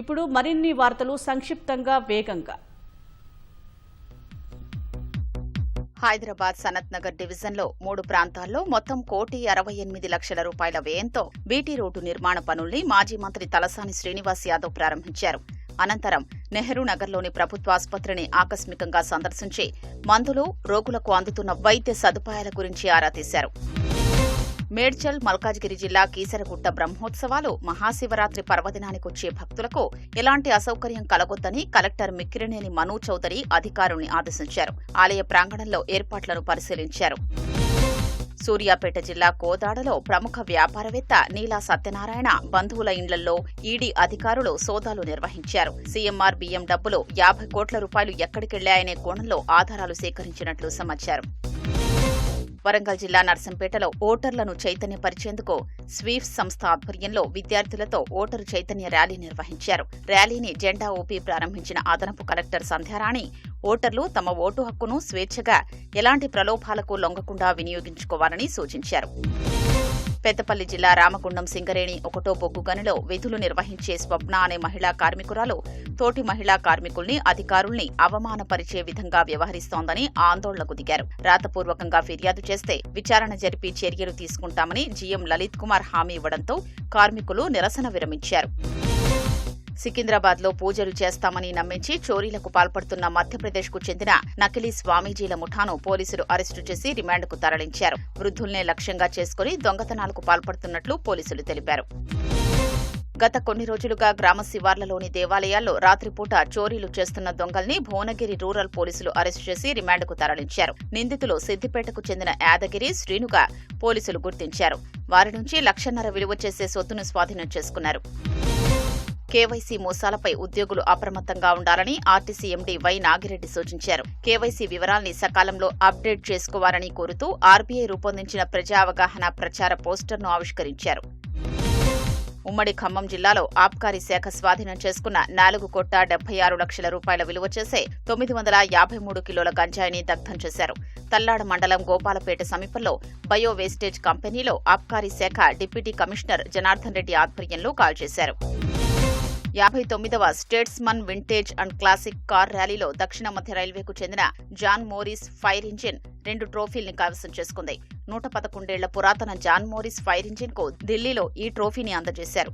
ఇప్పుడు మరిన్ని వార్తలు సంక్షిప్తంగా వేగంగా. హైదరాబాద్ సనత్ నగర్ డివిజన్లో 3 ప్రాంతాల్లో మొత్తం ₹1,68,00,000 రూపాయల వ్యయంతో బీటీ రోడ్డు నిర్మాణ పనుల్ని మాజీ మంత్రి తలసాని శ్రీనివాస్ యాదవ్ ప్రారంభించారు. అనంతరం నెహ్రూ నగర్లోని ప్రభుత్వ ఆసుపత్రిని ఆకస్మికంగా సందర్శించి మందులు, రోగులకు అందుతున్న వైద్య సదుపాయాల గురించి ఆరా తీశారు. మేడ్చల్, మల్కాజ్గిరి జిల్లా కీసరగుట్ట బ్రహ్మోత్సవాలు మహాశివరాత్రి పర్వదినానికి వచ్చే భక్తులకు ఎలాంటి అసౌకర్యం కలగొద్దని కలెక్టర్ మిక్కిరినేని మను చౌదరి అధికారుల్ని ఆదేశించారు. ఆలయ ప్రాంగణంలో ఏర్పాట్లను పరిశీలించారు. సూర్యాపేట జిల్లా కోదాడలో ప్రముఖ వ్యాపారవేత్త నీలా సత్యనారాయణ బంధువుల ఇండ్లలో ఈడీ అధికారులు సోదాలు నిర్వహించారు. సీఎంఆర్ బియ్యం డబ్బులు 50 కోట్ల రూపాయలు ఎక్కడికెళ్లాయనే కోణంలో ఆధారాలు సేకరించినట్లు సమాచారం. వరంగల్ జిల్లా నర్సంపేటలో ఓటర్లను చైతన్యపరిచేందుకు స్వీప్ సంస్థ ఆధ్వర్యంలో విద్యార్థులతో ఓటరు చైతన్య ర్యాలీ నిర్వహించారు. ర్యాలీని జెండా ఊపి ప్రారంభించిన అదనపు కలెక్టర్ సంధ్యారాణి ఓటర్లు తమ ఓటు హక్కును స్వేచ్ఛగా ఎలాంటి ప్రలోభాలకు లొంగకుండా వినియోగించుకోవాలని సూచించారు. పెద్దపల్లి జిల్లా రామగుండం సింగరేణి 1వ బొగ్గు గనిలో విధులు నిర్వహించే స్వప్న అనే మహిళా కార్మికురాలు తోటి మహిళా కార్మికుల్ని, అధికారుల్ని అవమానపరిచే విధంగా వ్యవహరిస్తోందని ఆందోళనకు దిగారు. రాతపూర్వకంగా ఫిర్యాదు చేస్తే విచారణ జరిపి చర్యలు తీసుకుంటామని జీఎం లలిత్ కుమార్ హామీ ఇవ్వడంతో కార్మికులు నిరసన విరమించారు. సికింద్రాబాద్లో పూజలు చేస్తామని నమ్మించి చోరీలకు పాల్పడుతున్న మధ్యప్రదేశ్కు చెందిన నకిలీ స్వామీజీల ముఠాను పోలీసులు అరెస్టు చేసి రిమాండ్కు తరలించారు. వృద్ధుల్నే లక్ష్యంగా చేసుకుని దొంగతనాలకు పాల్పడుతున్నట్లు పోలీసులు తెలిపారు. గత కొన్ని రోజులుగా గ్రామ శివార్లలోని దేవాలయాల్లో రాత్రిపూట చోరీలు చేస్తున్న దొంగల్ని భువనగిరి రూరల్ పోలీసులు అరెస్టు చేసి రిమాండ్కు తరలించారు. నిందితులు సిద్దిపేటకు చెందిన యాదగిరి, శ్రీనుగా పోలీసులు గుర్తించారు. వారి నుంచి 1,50,000 విలువ చేసే సొత్తును స్వాధీనం చేసుకున్నారు. కేవైసీ మోసాలపై ఉద్యోగులు అప్రమత్తంగా ఉండాలని ఆర్టీసీ ఎండీ వై నాగిరెడ్డి సూచించారు. కేవైసీ వివరాల్ని సకాలంలో అప్డేట్ చేసుకోవాలని కోరుతూ ఆర్బీఐ రూపొందించిన ప్రజా అవగాహన ప్రచార పోస్టర్ను ఆవిష్కరించారు. ఉమ్మడి ఖమ్మం జిల్లాలో ఆబ్కారీ శాఖ స్వాధీనం చేసుకున్న 4,76 లక్షల రూపాయల విలువ చేసే 953 కిలోల గంజాయిని దగ్ధం చేశారు. తల్లాడ మండలం గోపాలపేట సమీపంలో బయో వేస్టేజ్ కంపెనీలో ఆబ్కారీ శాఖ డిప్యూటీ కమిషనర్ జనార్దన్ రెడ్డి ఆధ్వర్యంలో కాల్చేశారు. 59వ statesman vintage and classic car ర్యాలీలో దక్షిణ మధ్య రైల్వేకు చెందిన జాన్ మోరిస్ ఫైర్ ఇంజిన్ 2 ట్రోఫీల్ని కైవసం చేసుకుంది. 111 ఏళ్ల పురాతన జాన్ మోరిస్ ఫైర్ ఇంజిన్ కు ఢిల్లీలో ఈ ట్రోఫీని అందజేశారు.